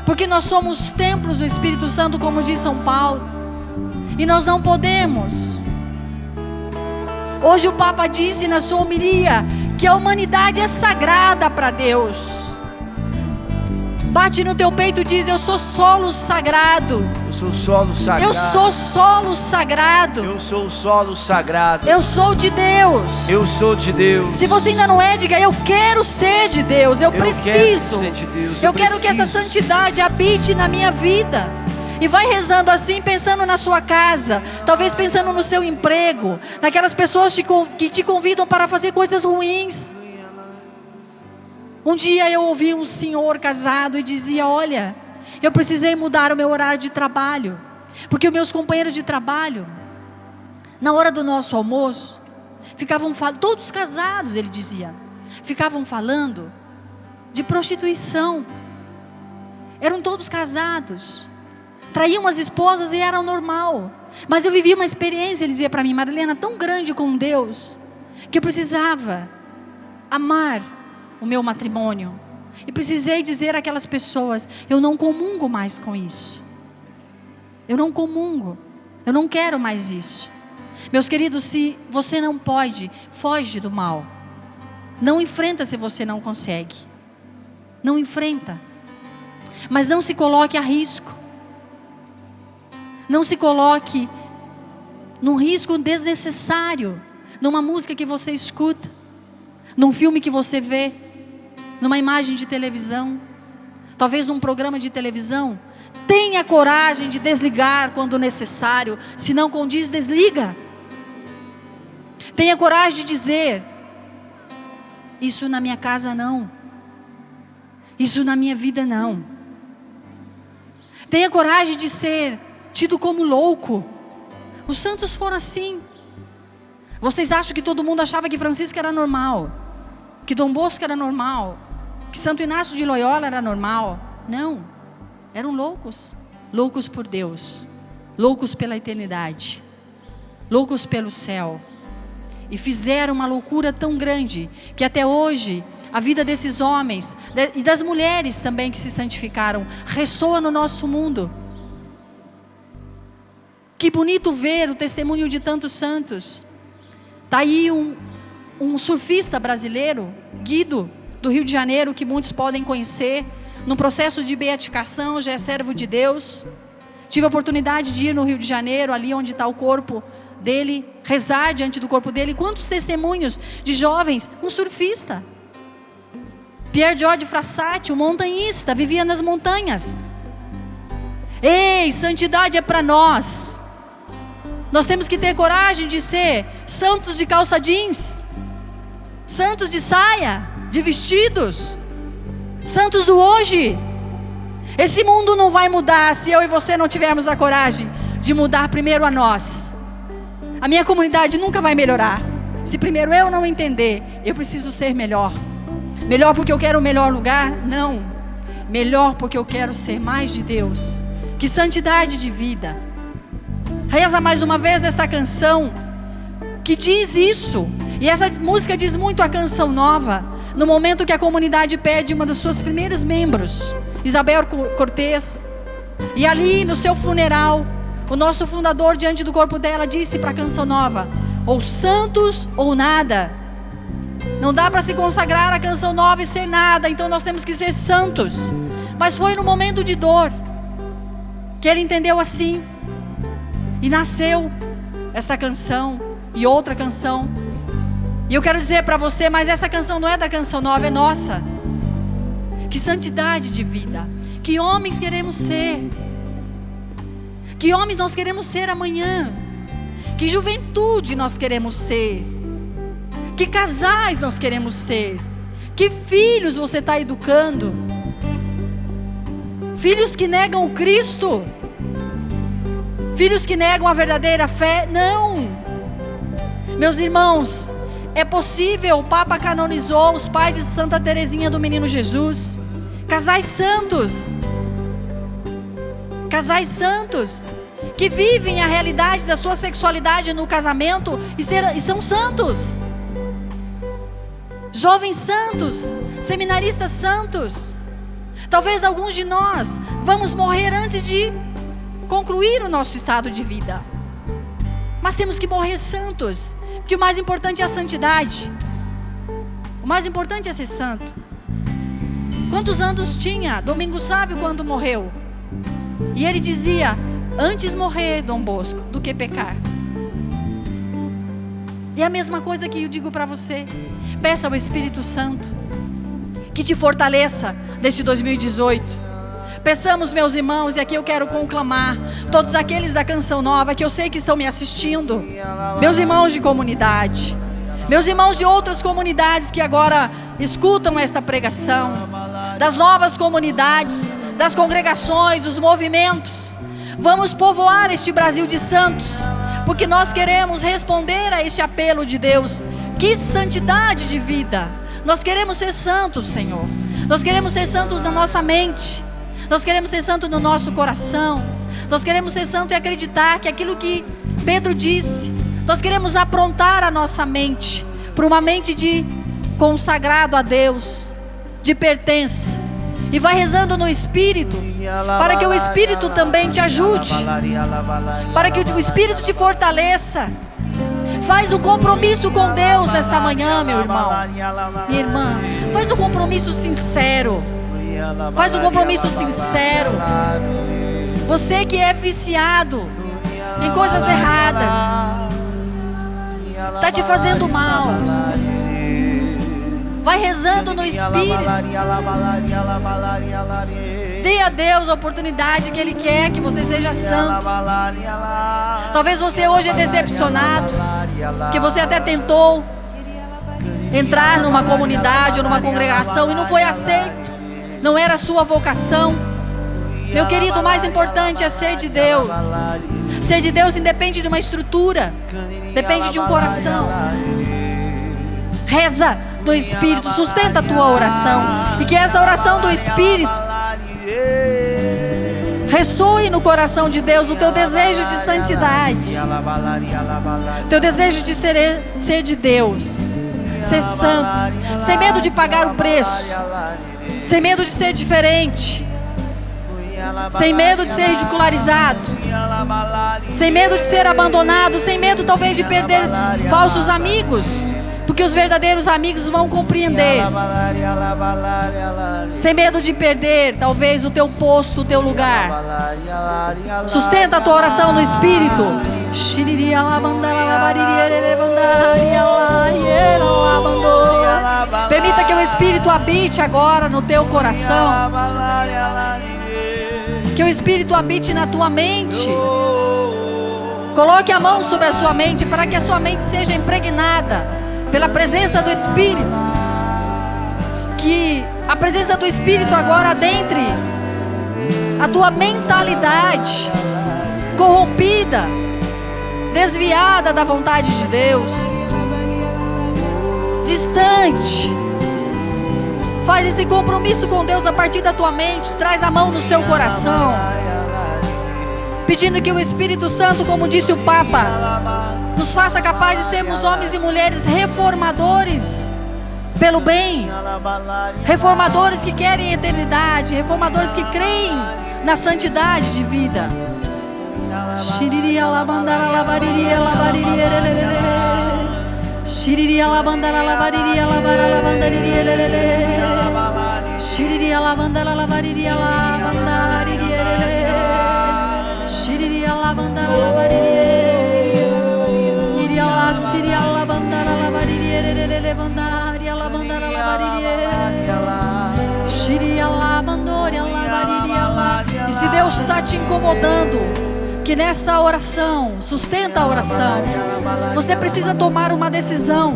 Porque nós somos templos do Espírito Santo, como diz São Paulo. E nós não podemos. Hoje o Papa disse na sua homilia que a humanidade é sagrada para Deus. Bate no teu peito e diz: eu sou solo sagrado. Eu sou solo sagrado. Eu sou solo sagrado. Eu sou o solo sagrado. Eu sou de Deus. Eu sou de Deus. Se você ainda não é, diga: eu quero ser de Deus. Eu preciso. Quero ser de Deus. Eu quero que essa santidade habite na minha vida. E vai rezando assim, pensando na sua casa, talvez pensando no seu emprego, naquelas pessoas que te convidam para fazer coisas ruins. Um dia eu ouvi um senhor casado e dizia: olha, eu precisei mudar o meu horário de trabalho, porque os meus companheiros de trabalho, na hora do nosso almoço, ficavam falando, todos casados, ele dizia, ficavam falando de prostituição. Eram todos casados, traíam as esposas e era normal. Mas eu vivi uma experiência, ele dizia para mim, Marilena, tão grande com Deus, que eu precisava amar o meu matrimônio. E precisei dizer àquelas pessoas: eu não comungo mais com isso. Eu não comungo. Eu não quero mais isso. Meus queridos, se você não pode, foge do mal. Não enfrenta se você não consegue. Não enfrenta. Mas não se coloque a risco. Não se coloque num risco desnecessário, numa música que você escuta, num filme que você vê, numa imagem de televisão, talvez num programa de televisão. Tenha coragem de desligar quando necessário. Se não condiz, desliga. Tenha coragem de dizer: isso na minha casa não. Isso na minha vida não. Tenha coragem de ser tido como louco. Os santos foram assim. Vocês acham que todo mundo achava que Francisco era normal, que Dom Bosco era normal, que Santo Inácio de Loyola era normal? Não, eram loucos. Loucos por Deus, loucos pela eternidade, loucos pelo céu. E fizeram uma loucura tão grande que até hoje a vida desses homens e das mulheres também que se santificaram ressoa no nosso mundo. Que bonito ver o testemunho de tantos santos. Está aí um surfista brasileiro, Guido, do Rio de Janeiro, que muitos podem conhecer, num processo de beatificação, já é servo de Deus. Tive a oportunidade de ir no Rio de Janeiro, ali onde está o corpo dele, rezar diante do corpo dele. Quantos testemunhos de jovens, um surfista. Pierre George Frassati, um montanhista, vivia nas montanhas. Ei, santidade é para nós. Nós temos que ter coragem de ser santos de calça jeans, santos de saia, de vestidos, santos do hoje. Esse mundo não vai mudar se eu e você não tivermos a coragem de mudar primeiro a nós. A minha comunidade nunca vai melhorar se primeiro eu não entender, eu preciso ser melhor. Melhor porque eu quero o melhor lugar? Não. Melhor porque eu quero ser mais de Deus. Que santidade de vida. Reza mais uma vez esta canção que diz isso. E essa música diz muito a canção nova, no momento que a comunidade perde uma dos seus primeiros membros, Isabel Cortez. E ali no seu funeral, o nosso fundador, diante do corpo dela, disse para a canção nova: ou santos ou nada. Não dá para se consagrar a canção nova e ser nada, então nós temos que ser santos. Mas foi no momento de dor que ele entendeu assim, e nasceu essa canção e outra canção. E eu quero dizer para você, mas essa canção não é da canção nova, é nossa. Que santidade de vida. Que homens queremos ser. Que homens nós queremos ser amanhã. Que juventude nós queremos ser. Que casais nós queremos ser. Que filhos você está educando. Filhos que negam o Cristo. Filhos que negam a verdadeira fé. Não. Meus irmãos, é possível. O Papa canonizou os pais de Santa Teresinha do Menino Jesus. Casais santos. Casais santos que vivem a realidade da sua sexualidade no casamento e são santos. Jovens santos, seminaristas santos. Talvez alguns de nós vamos morrer antes de concluir o nosso estado de vida. Mas temos que morrer santos, porque o mais importante é a santidade. O mais importante é ser santo. Quantos anos tinha Domingos Sávio quando morreu? E ele dizia: antes morrer, Dom Bosco, do que pecar. E é a mesma coisa que eu digo para você. Peça ao Espírito Santo que te fortaleça neste 2018. Peçamos, meus irmãos, e aqui eu quero conclamar todos aqueles da Canção Nova que eu sei que estão me assistindo, meus irmãos de comunidade, meus irmãos de outras comunidades que agora escutam esta pregação, das novas comunidades, das congregações, dos movimentos. Vamos povoar este Brasil de santos, porque nós queremos responder a este apelo de Deus. Que santidade de vida. Nós queremos ser santos, Senhor. Nós queremos ser santos na nossa mente. Nós queremos ser santos no nosso coração. Nós queremos ser santos e acreditar que aquilo que Pedro disse, nós queremos aprontar a nossa mente para uma mente de consagrado a Deus, de pertença. E vai rezando no Espírito, para que o Espírito também te ajude, para que o Espírito te fortaleça. Faz um compromisso com Deus nesta manhã, meu irmão, minha irmã. Faz um compromisso sincero. Faz um compromisso sincero. Você que é viciado em coisas erradas, está te fazendo mal. Vai rezando no Espírito. Dê a Deus a oportunidade que Ele quer que você seja santo. Talvez você hoje é decepcionado, que você até tentou entrar numa comunidade ou numa congregação e não foi aceito. Não era a sua vocação. Meu querido, o mais importante é ser de Deus. Ser de Deus independe de uma estrutura, depende de um coração. Reza no Espírito, sustenta a tua oração, e que essa oração do Espírito ressoe no coração de Deus o teu desejo de santidade, o teu desejo de ser de Deus, ser santo, sem medo de pagar o preço, sem medo de ser diferente, sem medo de ser ridicularizado, Sem medo de ser abandonado, sem medo talvez de perder falsos amigos, porque os verdadeiros amigos vão compreender. Sem medo de perder talvez o teu posto, o teu lugar. Sustenta a tua oração no Espírito. Permita que o Espírito habite agora no teu coração. Que o Espírito habite na tua mente. Coloque a mão sobre a sua mente para que a sua mente seja impregnada pela presença do Espírito. Que a presença do Espírito agora adentre a tua mentalidade corrompida, desviada da vontade de Deus, distante. Faz esse compromisso com Deus a partir da tua mente. Traz a mão no seu coração, pedindo que o Espírito Santo, como disse o Papa, nos faça capaz de sermos homens e mulheres reformadores pelo bem, reformadores que querem a eternidade, reformadores que creem na santidade de vida. E se Deus está te incomodando, que nesta oração, sustenta a oração, você precisa tomar uma decisão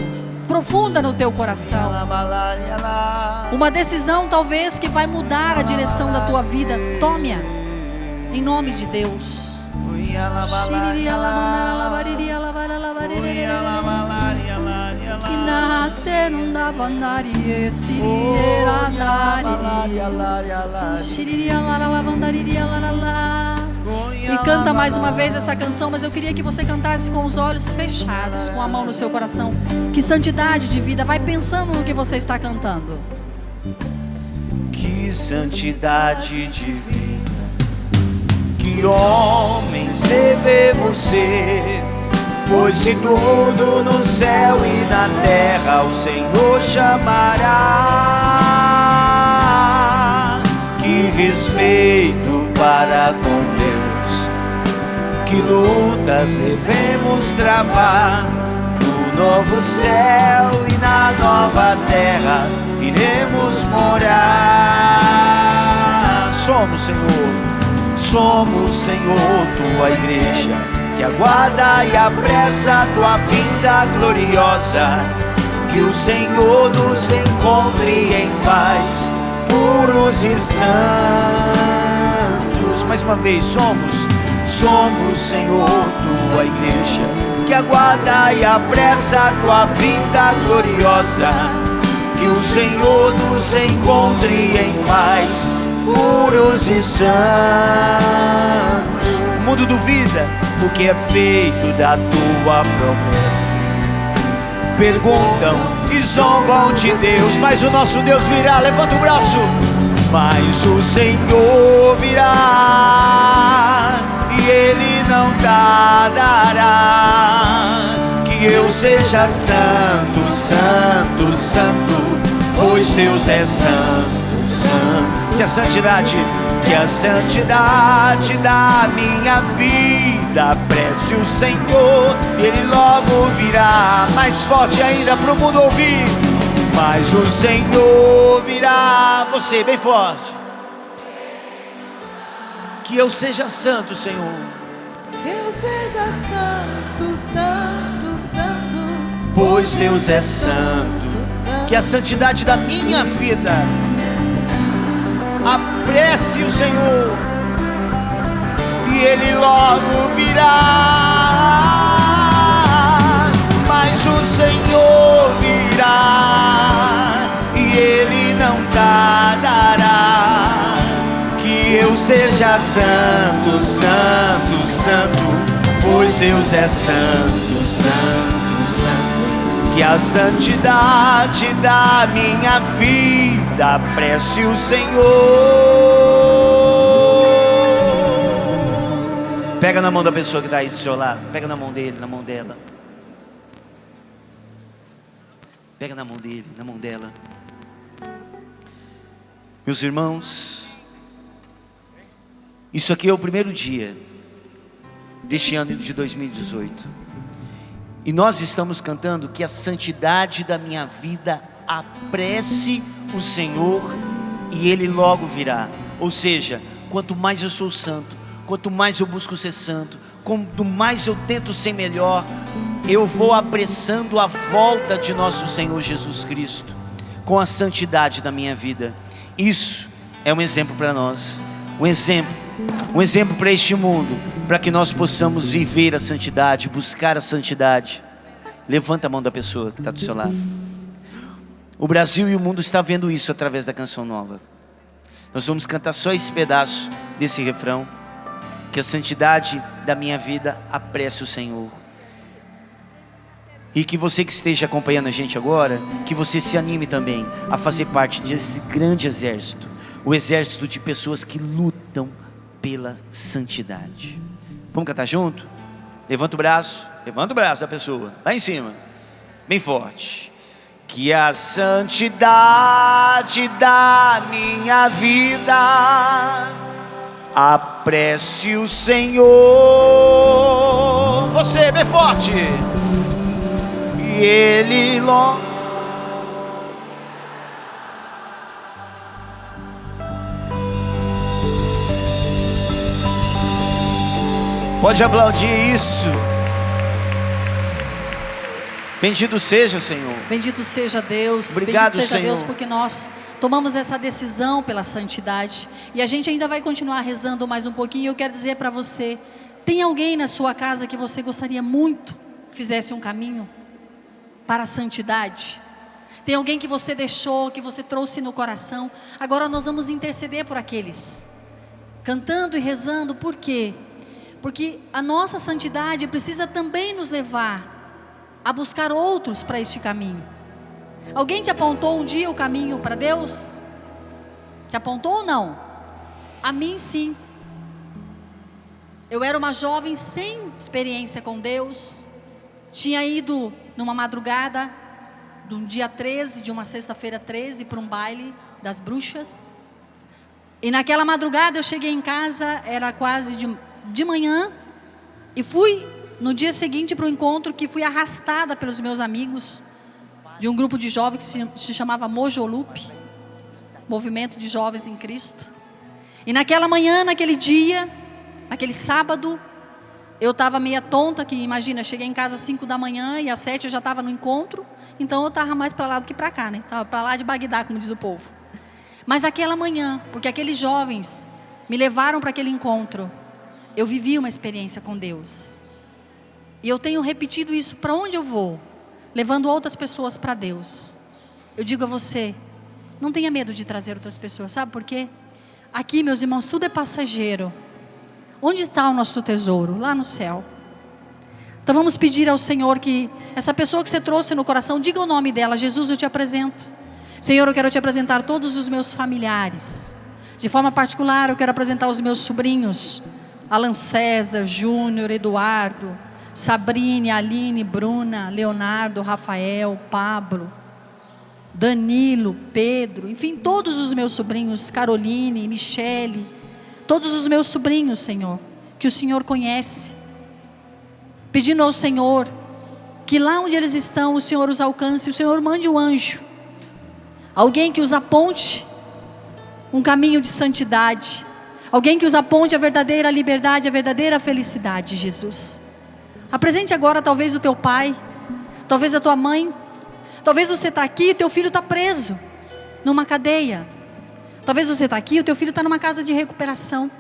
profunda no teu coração. Uma decisão talvez que vai mudar a direção da tua vida. Tome-a em nome de Deus. E canta mais uma vez essa canção, mas eu queria que você cantasse com os olhos fechados, com a mão no seu coração. Que santidade de vida, vai pensando no que você está cantando. Que santidade de vida, que homens devemos ser, pois se tudo no céu e na terra o Senhor chamará. Que respeito para com Deus, que lutas devemos travar. No novo céu e na nova terra iremos morar. Somos, Senhor, tua igreja, que aguarda e apressa a tua vinda gloriosa. Que o Senhor nos encontre em paz, puros e santos. Mais uma vez, somos, Senhor, tua igreja, que aguarda e apressa a tua vinda gloriosa. Que o Senhor nos encontre em paz, puros e santos. O mundo duvida o que é feito da tua promessa. Perguntam e zombam de Deus, mas o nosso Deus virá. Levanta o braço. Mas o Senhor virá e Ele não tardará. Que eu seja santo, santo, santo, pois Deus é santo, santo. Que a santidade da minha vida apresse o Senhor, e Ele logo virá. Mais forte ainda para o mundo ouvir. Mas o Senhor virá. Você bem forte. Que eu seja santo, Senhor. Que eu seja santo, santo, santo, pois Deus é santo. Que a santidade da minha vida apresse o Senhor, e Ele logo virá. Mas o Senhor virá e Ele não tardará. Que eu seja santo, santo, santo, pois Deus é santo, santo, santo. Que a santidade da minha vida apresse o Senhor, Pega na mão da pessoa que está aí do seu lado. Pega na mão dele, na mão dela. Pega na mão dele, na mão dela. Meus irmãos, isso aqui é o primeiro dia deste ano de 2018. E nós estamos cantando que a santidade da minha vida apresse o Senhor e Ele logo virá. Ou seja, quanto mais eu sou santo, quanto mais eu busco ser santo, quanto mais eu tento ser melhor, eu vou apressando a volta de nosso Senhor Jesus Cristo, com a santidade da minha vida. Isso é um exemplo para nós, um exemplo para este mundo, para que nós possamos viver a santidade, buscar a santidade. Levanta a mão da pessoa que está do seu lado. O Brasil e o mundo estão vendo isso através da canção nova. Nós vamos cantar só esse pedaço desse refrão: que a santidade da minha vida apresse o Senhor. E que você que esteja acompanhando a gente agora, que você se anime também a fazer parte desse grande exército, o exército de pessoas que lutam pela santidade. Vamos cantar junto? Levanta o braço da pessoa, lá em cima, bem forte. Que a santidade da minha vida apresse o Senhor. Você, bem forte. E Ele logo. Pode aplaudir isso. Bendito seja, Senhor. Bendito seja Deus. Obrigado, bendito seja Senhor. Deus, porque nós tomamos essa decisão pela santidade. E a gente ainda vai continuar rezando mais um pouquinho. Eu quero dizer para você: tem alguém na sua casa que você gostaria muito que fizesse um caminho para a santidade? Tem alguém que você deixou, que você trouxe no coração? Agora nós vamos interceder por aqueles, cantando e rezando. Por quê? Porque a nossa santidade precisa também nos levar a buscar outros para este caminho. Alguém te apontou um dia o caminho para Deus? Te apontou ou não? A mim sim. Eu era uma jovem sem experiência com Deus. Tinha ido numa madrugada de um dia 13, de uma sexta-feira 13, para um baile das bruxas. E naquela madrugada eu cheguei em casa, era quase de manhã, e fui no dia seguinte para o encontro, que fui arrastada pelos meus amigos de um grupo de jovens que se chamava Mojolupe, Movimento de Jovens em Cristo. E naquela manhã, naquele dia, naquele sábado, eu estava meia tonta, que imagina, cheguei em casa às 5 da manhã e às 7 eu já estava no encontro, então eu estava mais para lá do que para cá, né? Estava para lá de Bagdá, como diz o povo. Mas aquela manhã, porque aqueles jovens me levaram para aquele encontro, eu vivi uma experiência com Deus. E eu tenho repetido isso para onde eu vou, levando outras pessoas para Deus. Eu digo a você, não tenha medo de trazer outras pessoas, sabe por quê? Aqui, meus irmãos, tudo é passageiro. Onde está o nosso tesouro? Lá no céu. Então vamos pedir ao Senhor que essa pessoa que você trouxe no coração, diga o nome dela. Jesus, eu te apresento. Senhor, eu quero te apresentar todos os meus familiares. De forma particular, eu quero apresentar os meus sobrinhos, Alan César, Júnior, Eduardo, Sabrine, Aline, Bruna, Leonardo, Rafael, Pablo, Danilo, Pedro, enfim, todos os meus sobrinhos, Caroline, Michele, todos os meus sobrinhos, Senhor, que o Senhor conhece, pedindo ao Senhor que lá onde eles estão, o Senhor os alcance, o Senhor mande um anjo, alguém que os aponte um caminho de santidade, alguém que os aponte a verdadeira liberdade, a verdadeira felicidade, Jesus. Apresente agora talvez o teu pai, talvez a tua mãe, talvez você está aqui e teu filho está preso numa cadeia, talvez você está aqui e o teu filho está numa casa de recuperação,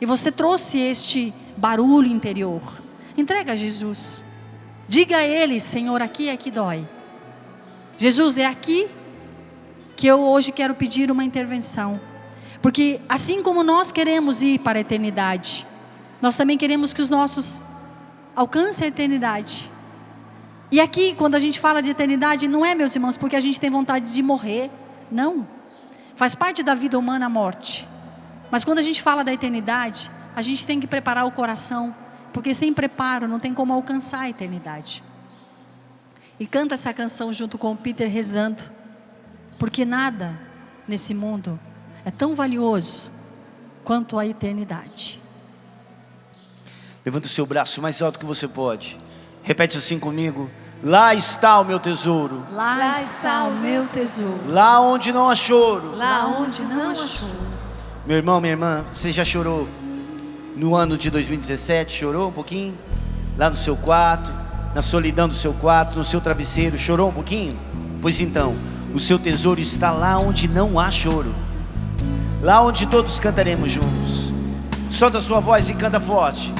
e você trouxe este barulho interior. Entrega a Jesus, diga a Ele: Senhor, aqui é que dói. Jesus, é aqui que eu hoje quero pedir uma intervenção, porque assim como nós queremos ir para a eternidade, nós também queremos que os nossos alcancem a eternidade. E aqui, quando a gente fala de eternidade, não é, meus irmãos, porque a gente tem vontade de morrer, não, faz parte da vida humana a morte, mas quando a gente fala da eternidade, a gente tem que preparar o coração, porque sem preparo não tem como alcançar a eternidade. E canta essa canção junto com o Peter rezando, porque nada nesse mundo é tão valioso quanto a eternidade. Levanta o seu braço mais alto que você pode. Repete assim comigo. Lá está o meu tesouro. Lá está o meu tesouro. Lá onde não há choro. Lá onde não há choro. Meu irmão, minha irmã, você já chorou no ano de 2017? Chorou um pouquinho? Lá no seu quarto, na solidão do seu quarto, no seu travesseiro, chorou um pouquinho? Pois então, o seu tesouro está lá onde não há choro. Lá onde todos cantaremos juntos. Solta a sua voz e canta forte.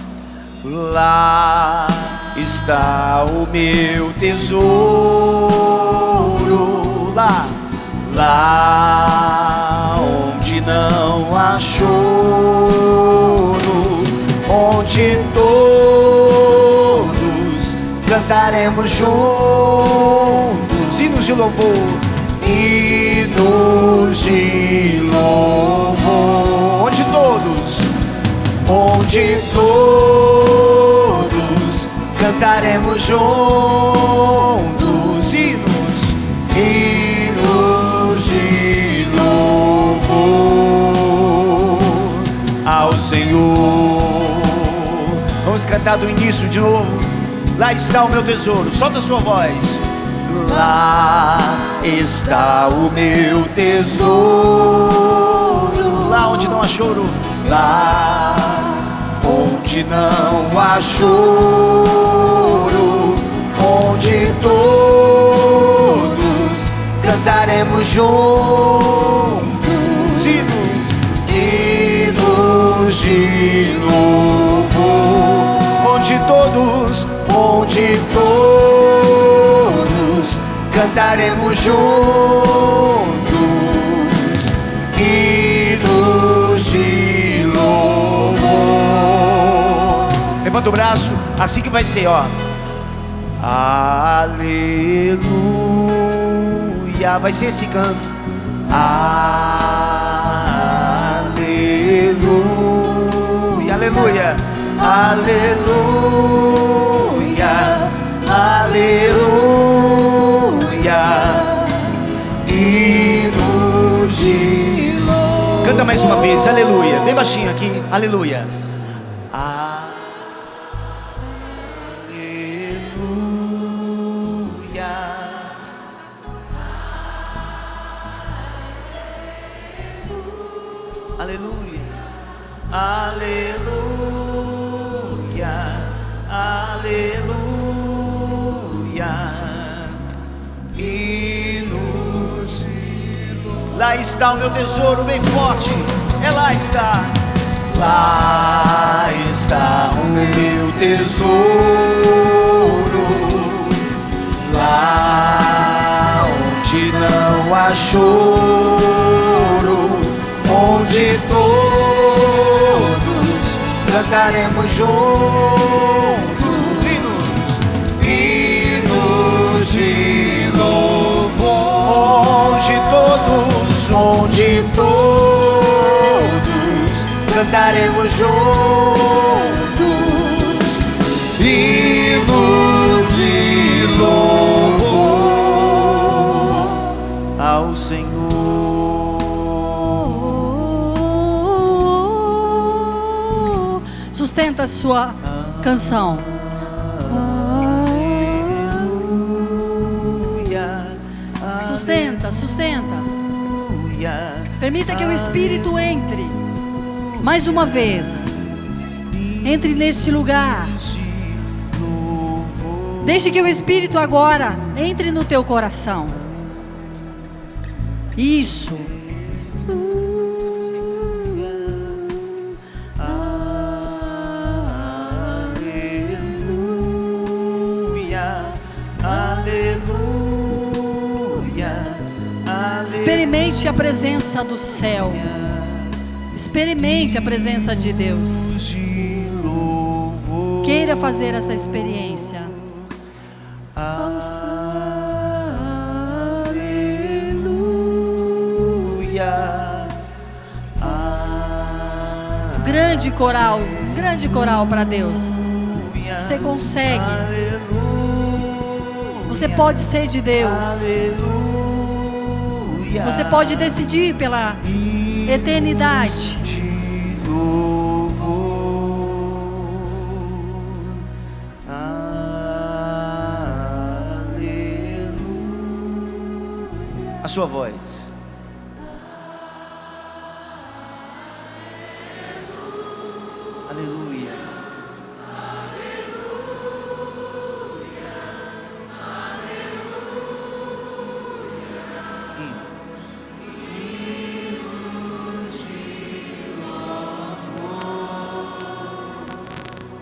Lá está o meu tesouro. Lá onde não há choro, onde todos cantaremos juntos hinos de louvor, hinos de louvor, onde todos cantaremos juntos hinos de louvor ao Senhor. Vamos cantar do início de novo. Lá está o meu tesouro, solta a sua voz. Lá está o meu tesouro, lá onde não há choro, lá onde não há choro, onde todos cantaremos juntos hinos de louvor, onde todos cantaremos juntos hinos de louvor. Levanta o braço, assim que vai ser, ó. Aleluia. Vai ser esse canto. Aleluia, aleluia, aleluia, aleluia, hinos de louvor. Canta mais uma vez, aleluia, bem baixinho aqui, aleluia. Aleluia, aleluia, aleluia, hinos. Lá está o meu tesouro bem forte, lá está. Lá está o meu tesouro, lá onde não há choro, onde todos cantaremos juntos hinos de louvor, onde todos cantaremos juntos hinos de louvor ao Senhor. Sustenta a sua canção. Sustenta, sustenta. Permita que o Espírito entre mais uma vez. Entre neste lugar. Deixe que o Espírito agora entre no teu coração. Isso. Experimente a presença do céu. Experimente a presença de Deus. Queira fazer essa experiência. O grande coral para Deus. Você consegue. Você pode ser de Deus. Você pode decidir pela eternidade. A sua voz. Aleluia.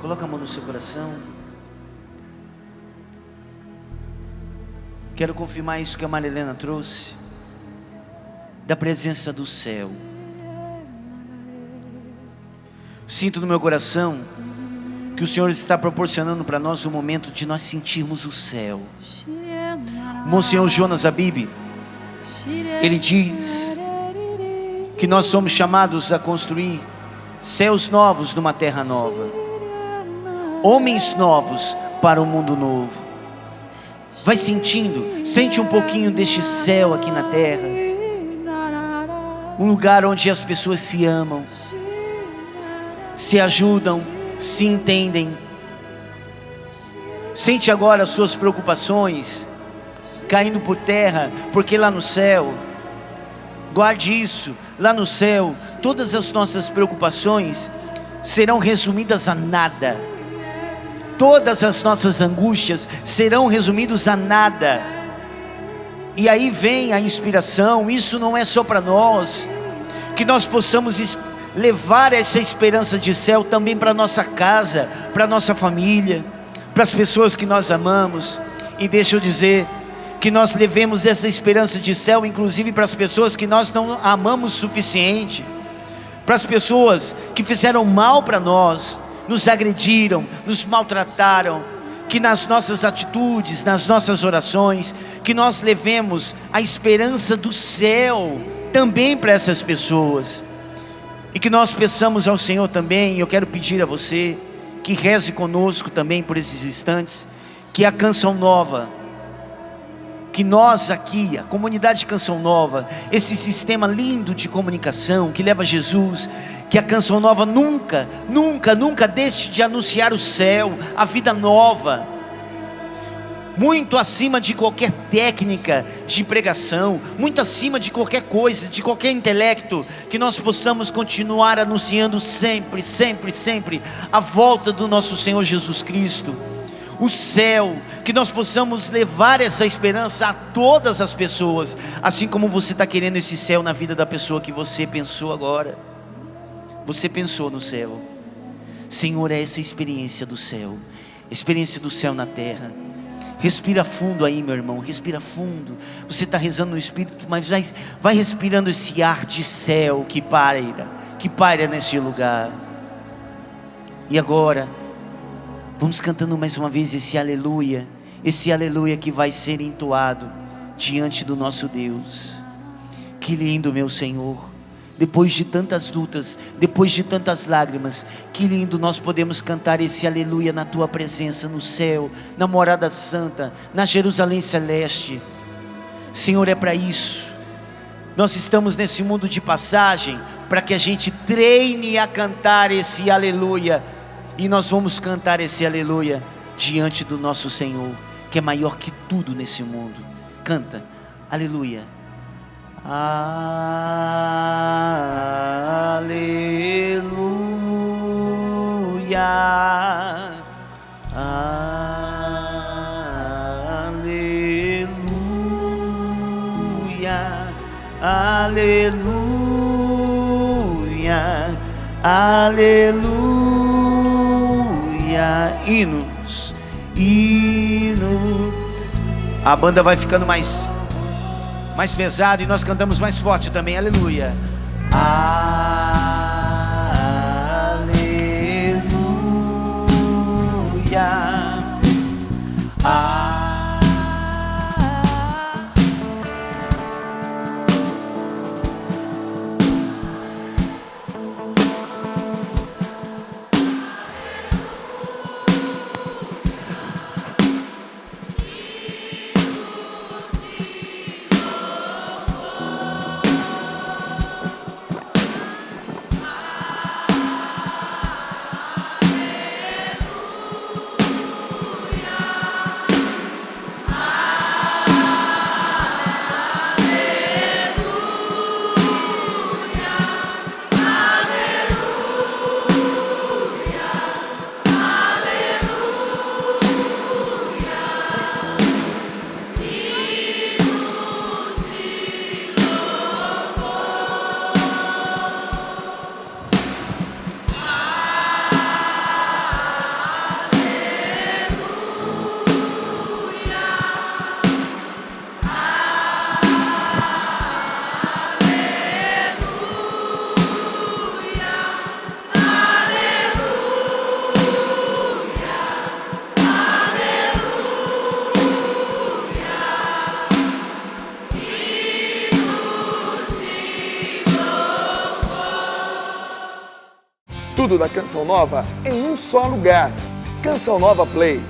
Coloca a mão no seu coração. Quero confirmar isso que a Marilena trouxe, da presença do céu. Sinto no meu coração que o Senhor está proporcionando para nós um momento de nós sentirmos o céu. O Monsenhor Jonas Abib, ele diz que nós somos chamados a construir céus novos numa terra nova, homens novos para um mundo novo. Vai sentindo, sente um pouquinho deste céu aqui na terra. Um lugar onde as pessoas se amam, se ajudam, se entendem. Sente agora as suas preocupações caindo por terra, porque lá no céu, guarde isso, lá no céu, todas as nossas preocupações serão resumidas a nada. Todas as nossas angústias serão resumidas a nada. E aí vem a inspiração. Isso não é só para nós, que nós possamos levar essa esperança de céu também para nossa casa, para nossa família, para as pessoas que nós amamos. E deixa eu dizer, que nós levemos essa esperança de céu inclusive para as pessoas que nós não amamos o suficiente, para as pessoas que fizeram mal para nós, nos agrediram, nos maltrataram. Que nas nossas atitudes, nas nossas orações, que nós levemos a esperança do céu também para essas pessoas. E que nós peçamos ao Senhor também, eu quero pedir a você, que reze conosco também por esses instantes, que a Canção Nova, que nós aqui, a comunidade Canção Nova, esse sistema lindo de comunicação que leva a Jesus, que a Canção Nova nunca, nunca, nunca deixe de anunciar o céu, a vida nova, muito acima de qualquer técnica de pregação, muito acima de qualquer coisa, de qualquer intelecto, que nós possamos continuar anunciando sempre, sempre, sempre a volta do nosso Senhor Jesus Cristo, o céu, que nós possamos levar essa esperança a todas as pessoas, assim como você está querendo esse céu na vida da pessoa que você pensou agora. Você pensou no céu. Senhor, é essa experiência do céu, experiência do céu na terra. Respira fundo aí, meu irmão, respira fundo. Você está rezando no Espírito, mas vai respirando esse ar de céu que paira nesse lugar. E agora, vamos cantando mais uma vez esse aleluia que vai ser entoado diante do nosso Deus. Que lindo, meu Senhor. Depois de tantas lutas, depois de tantas lágrimas, que lindo nós podemos cantar esse aleluia na tua presença, no céu, na morada santa, na Jerusalém celeste. Senhor, é para isso. Nós estamos nesse mundo de passagem, para que a gente treine a cantar esse aleluia. E nós vamos cantar esse aleluia diante do nosso Senhor, que é maior que tudo nesse mundo. Canta, aleluia. Aleluia, aleluia, aleluia, aleluia. Hinos. A banda vai ficando mais pesado e nós cantamos mais forte também, aleluia. Aleluia. Tudo da Canção Nova em um só lugar. Canção Nova Play.